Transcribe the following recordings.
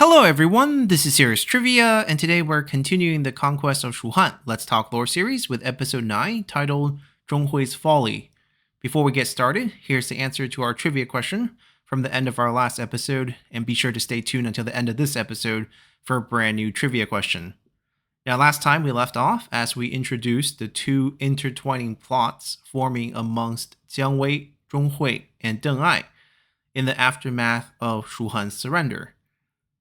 Hello everyone, this is Serious Trivia, and today we're continuing the Conquest of Shuhan Let's Talk Lore series with episode 9, titled Zhong Hui's Folly. Before we get started, here's the answer to our trivia question from the end of our last episode, and be sure to stay tuned until the end of this episode for a brand new trivia question. Now, last time we left off as we introduced the two intertwining plots forming amongst Jiang Wei, Zhong Hui, and Deng Ai in the aftermath of Shuhan's surrender.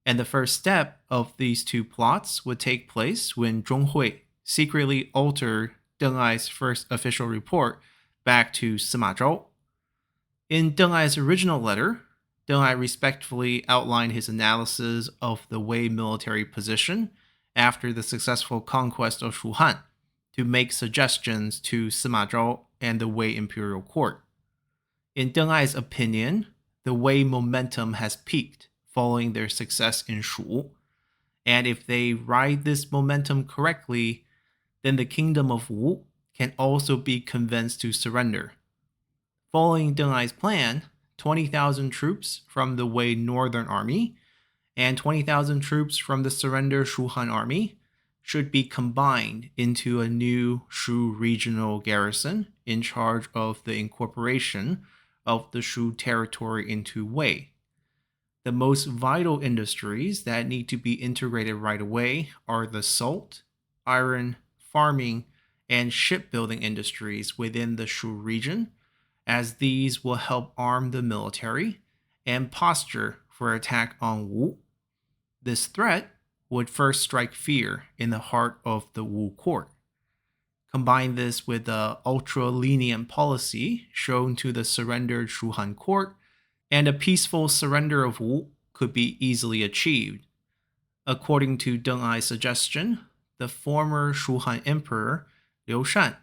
And the first step of these two plots would take place when Zhong Hui secretly altered Deng Ai's first official report back to Sima Zhao. In Deng Ai's original letter, Deng Ai respectfully outlined his analysis of the Wei military position after the successful conquest of Shuhan to make suggestions to Sima Zhao and the Wei imperial court. In Deng Ai's opinion, the Wei momentum has peaked following their success in Shu, and if they ride this momentum correctly, then the kingdom of Wu can also be convinced to surrender. Following Deng Ai's plan, 20,000 troops from the Wei Northern Army and 20,000 troops from the surrender Shuhan Army should be combined into a new Shu regional garrison in charge of the incorporation of the Shu territory into Wei. The most vital industries that need to be integrated right away are the salt, iron, farming, and shipbuilding industries within the Shu region, as these will help arm the military and posture for attack on Wu. This threat would first strike fear in the heart of the Wu court. Combine this with the ultra-lenient policy shown to the surrendered Shuhan court, and a peaceful surrender of Wu could be easily achieved. According to Deng Ai's suggestion, the former Shuhan emperor, Liu Shan,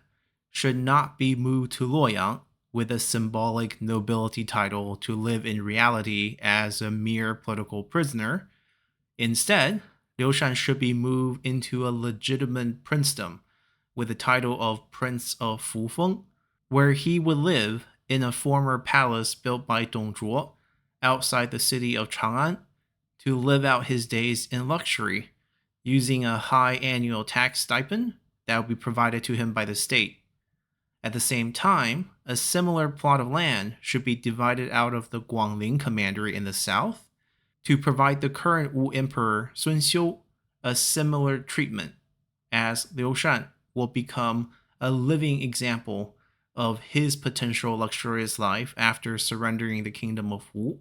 should not be moved to Luoyang with a symbolic nobility title to live in reality as a mere political prisoner. Instead, Liu Shan should be moved into a legitimate princedom with the title of Prince of Fufeng, where he would live in a former palace built by Dong Zhuo outside the city of Chang'an to live out his days in luxury using a high annual tax stipend that would be provided to him by the state. At the same time, a similar plot of land should be divided out of the Guangling commandery in the south to provide the current Wu emperor Sun Xiu a similar treatment, as Liu Shan will become a living example of his potential luxurious life after surrendering the kingdom of Wu.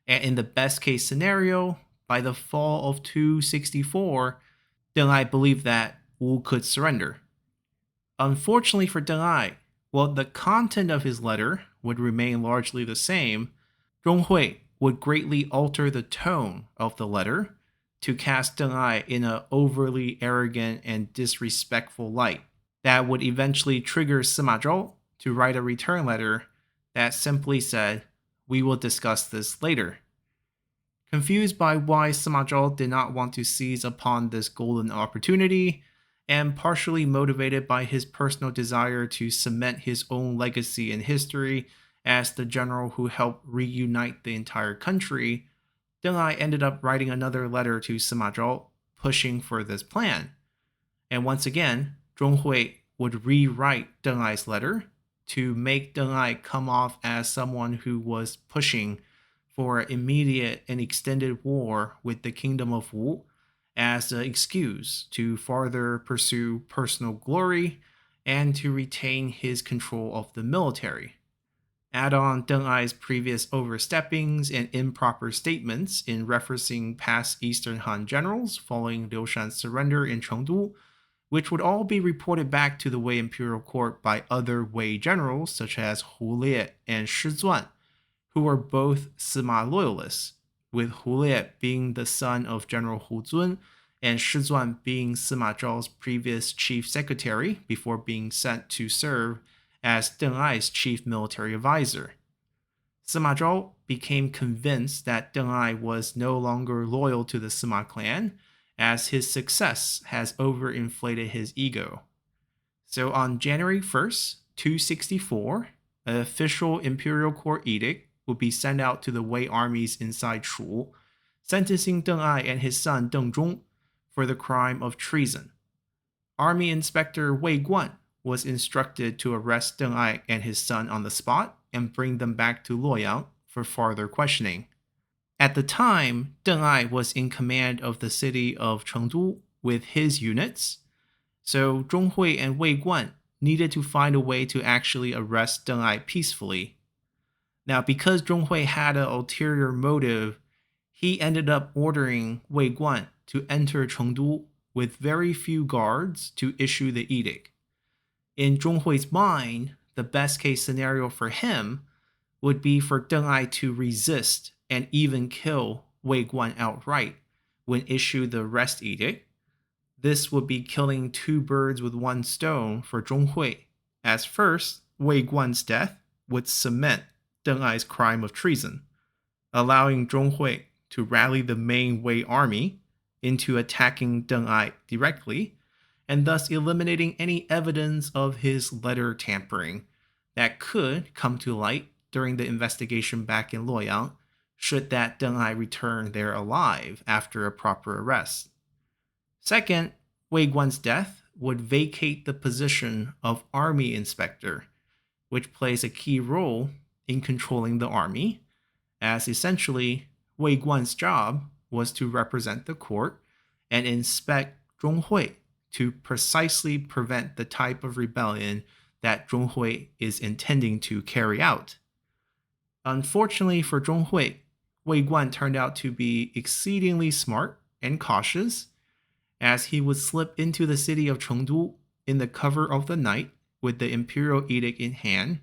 And in the best case scenario, by the fall of 264, Deng Ai believed that Wu could surrender. Unfortunately for Deng Ai, while the content of his letter would remain largely the same, Zhong Hui would greatly alter the tone of the letter to cast Deng Ai in an overly arrogant and disrespectful light that would eventually trigger Sima Zhao to write a return letter that simply said, "We will discuss this later." Confused by why Sima Zhao did not want to seize upon this golden opportunity, and partially motivated by his personal desire to cement his own legacy in history as the general who helped reunite the entire country, Deng Ai ended up writing another letter to Sima Zhao pushing for this plan. And once again, Zhong Hui would rewrite Deng Ai's letter to make Deng Ai come off as someone who was pushing for immediate and extended war with the kingdom of Wu as an excuse to further pursue personal glory and to retain his control of the military. Add on Deng Ai's previous oversteppings and improper statements in referencing past Eastern Han generals following Liu Shan's surrender in Chengdu, which would all be reported back to the Wei imperial court by other Wei generals such as Hu Lie and Shi Zuan, who were both Sima loyalists, with Hu Lie being the son of General Hu Zun and Shi Zuan being Sima Zhao's previous chief secretary before being sent to serve as Deng Ai's chief military advisor. Sima Zhao became convinced that Deng Ai was no longer loyal to the Sima clan, as his success has overinflated his ego. So on January 1st, 264, an official imperial court edict would be sent out to the Wei armies inside Shu, sentencing Deng Ai and his son Deng Zhong for the crime of treason. Army Inspector Wei Guan was instructed to arrest Deng Ai and his son on the spot and bring them back to Luoyang for further questioning. At the time, Deng Ai was in command of the city of Chengdu with his units, so Zhong Hui and Wei Guan needed to find a way to actually arrest Deng Ai peacefully. Now, because Zhong Hui had an ulterior motive, he ended up ordering Wei Guan to enter Chengdu with very few guards to issue the edict. In Zhong Hui's mind, the best case scenario for him would be for Deng Ai to resist and even kill Wei Guan outright when issued the arrest edict. This would be killing two birds with one stone for Zhong Hui, as first, Wei Guan's death would cement Deng Ai's crime of treason, allowing Zhong Hui to rally the main Wei army into attacking Deng Ai directly, and thus eliminating any evidence of his letter tampering that could come to light during the investigation back in Luoyang, should that Deng Ai return there alive after a proper arrest. Second, Wei Guan's death would vacate the position of army inspector, which plays a key role in controlling the army, as essentially Wei Guan's job was to represent the court and inspect Zhong Hui to precisely prevent the type of rebellion that Zhong Hui is intending to carry out. Unfortunately for Zhong Hui, Wei Guan turned out to be exceedingly smart and cautious, as he would slip into the city of Chengdu in the cover of the night with the imperial edict in hand,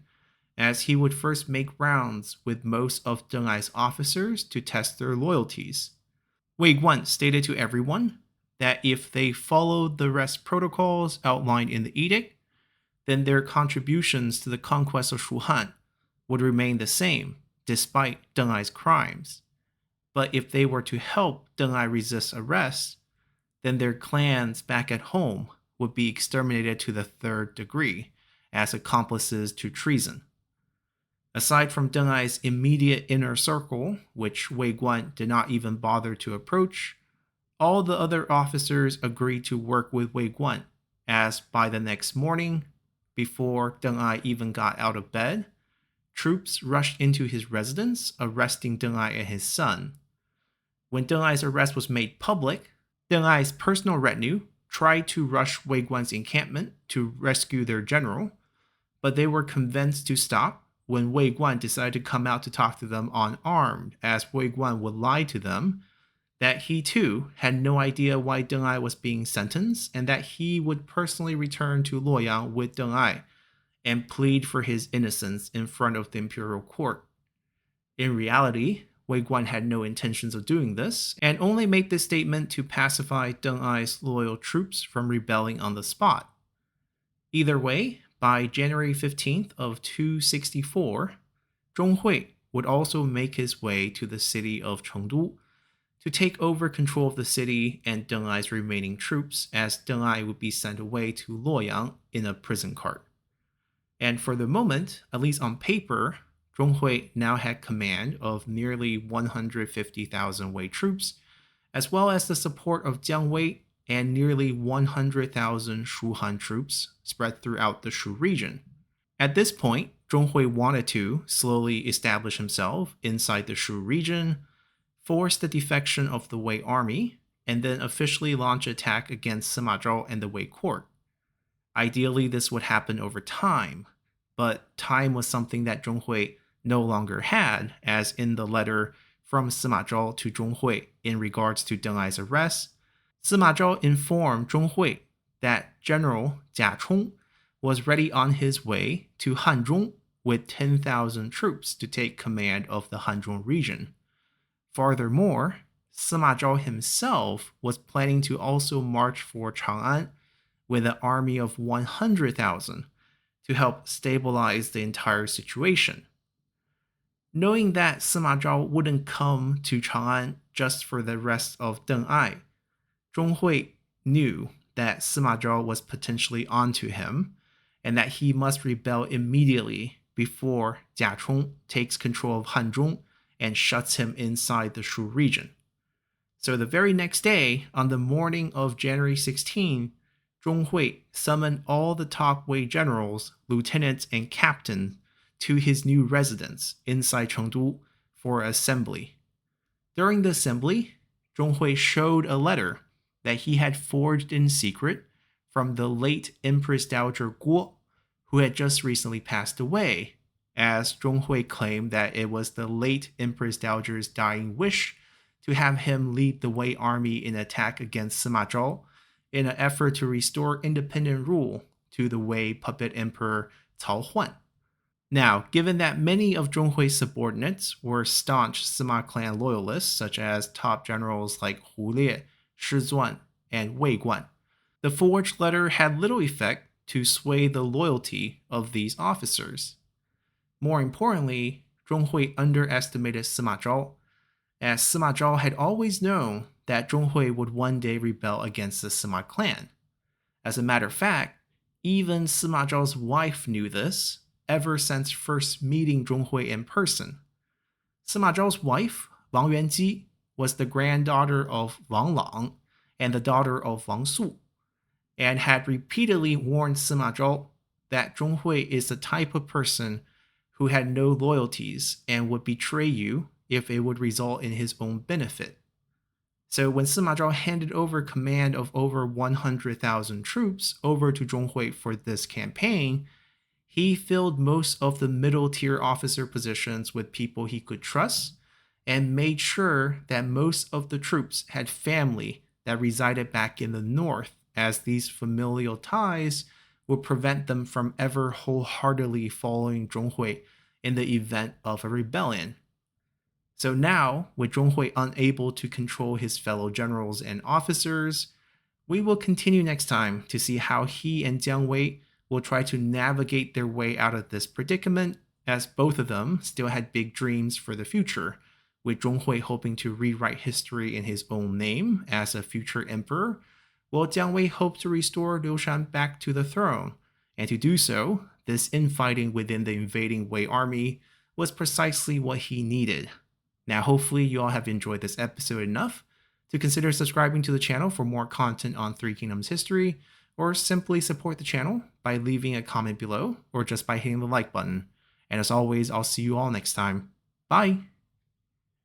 as he would first make rounds with most of Deng Ai's officers to test their loyalties. Wei Guan stated to everyone that if they followed the arrest protocols outlined in the edict, then their contributions to the conquest of Shuhan would remain the same despite Deng Ai's crimes. But if they were to help Deng Ai resist arrest, then their clans back at home would be exterminated to the third degree as accomplices to treason. Aside from Deng Ai's immediate inner circle, which Wei Guan did not even bother to approach, all the other officers agreed to work with Wei Guan, as by the next morning, before Deng Ai even got out of bed, troops rushed into his residence, arresting Deng Ai and his son. When Deng Ai's arrest was made public, Deng Ai's personal retinue tried to rush Wei Guan's encampment to rescue their general, but they were convinced to stop when Wei Guan decided to come out to talk to them unarmed, as Wei Guan would lie to them that he too had no idea why Deng Ai was being sentenced, and that he would personally return to Luoyang with Deng Ai and plead for his innocence in front of the imperial court. In reality, Wei Guan had no intentions of doing this, and only made this statement to pacify Deng Ai's loyal troops from rebelling on the spot. Either way, by January 15th of 264, Zhong Hui would also make his way to the city of Chengdu to take over control of the city and Deng Ai's remaining troops, as Deng Ai would be sent away to Luoyang in a prison cart. And for the moment, at least on paper, Zhong Hui now had command of nearly 150,000 Wei troops, as well as the support of Jiang Wei and nearly 100,000 Shu Han troops spread throughout the Shu region. At this point, Zhong Hui wanted to slowly establish himself inside the Shu region, force the defection of the Wei army, and then officially launch an attack against Sima Zhao and the Wei court. Ideally, this would happen over time, but time was something that Zhong Hui no longer had, as in the letter from Sima Zhao to Zhong Hui in regards to Deng Ai's arrest, Sima Zhao informed Zhong Hui that General Jia Chong was ready on his way to Hanzhong with 10,000 troops to take command of the Hanzhong region. Furthermore, Sima Zhao himself was planning to also march for Chang'an with an army of 100,000 to help stabilize the entire situation. Knowing that Sima Zhao wouldn't come to Chang'an just for the rest of Deng Ai, Zhong Hui knew that Sima Zhao was potentially onto him, and that he must rebel immediately before Jia Chong takes control of Hanzhong and shuts him inside the Shu region. So the very next day, on the morning of January 16, Zhong Hui summoned all the top Wei generals, lieutenants, and captains to his new residence inside Chengdu for assembly. During the assembly, Zhong Hui showed a letter that he had forged in secret from the late Empress Dowager Guo, who had just recently passed away, as Zhong Hui claimed that it was the late Empress Dowager's dying wish to have him lead the Wei army in attack against Sima Zhao in an effort to restore independent rule to the Wei puppet emperor Cao Huan. Now, given that many of Zhong Hui's subordinates were staunch Sima clan loyalists, such as top generals like Hu Lie, Shi Zuan, and Wei Guan, the forged letter had little effect to sway the loyalty of these officers. More importantly, Zhong Hui underestimated Sima Zhao, as Sima Zhao had always known that Zhong Hui would one day rebel against the Sima clan. As a matter of fact, even Sima Zhao's wife knew this, ever since first meeting Zhong Hui in person. Sima Zhao's wife, Wang Yuanji, was the granddaughter of Wang Lang and the daughter of Wang Su, and had repeatedly warned Sima Zhao that Zhong Hui is the type of person who had no loyalties and would betray you if it would result in his own benefit. So when Sima Zhao handed over command of over 100,000 troops over to Zhong Hui for this campaign, he filled most of the middle tier officer positions with people he could trust and made sure that most of the troops had family that resided back in the north, as these familial ties would prevent them from ever wholeheartedly following Zhong Hui in the event of a rebellion. So now, with Zhong Hui unable to control his fellow generals and officers, we will continue next time to see how he and Jiang Wei will try to navigate their way out of this predicament, as both of them still had big dreams for the future, with Zhong Hui hoping to rewrite history in his own name as a future emperor, while Jiang Wei hoped to restore Liu Shan back to the throne. And to do so, this infighting within the invading Wei army was precisely what he needed. Now, hopefully you all have enjoyed this episode enough to consider subscribing to the channel for more content on Three Kingdoms history, or simply support the channel by leaving a comment below or just by hitting the like button. And as always, I'll see you all next time. Bye!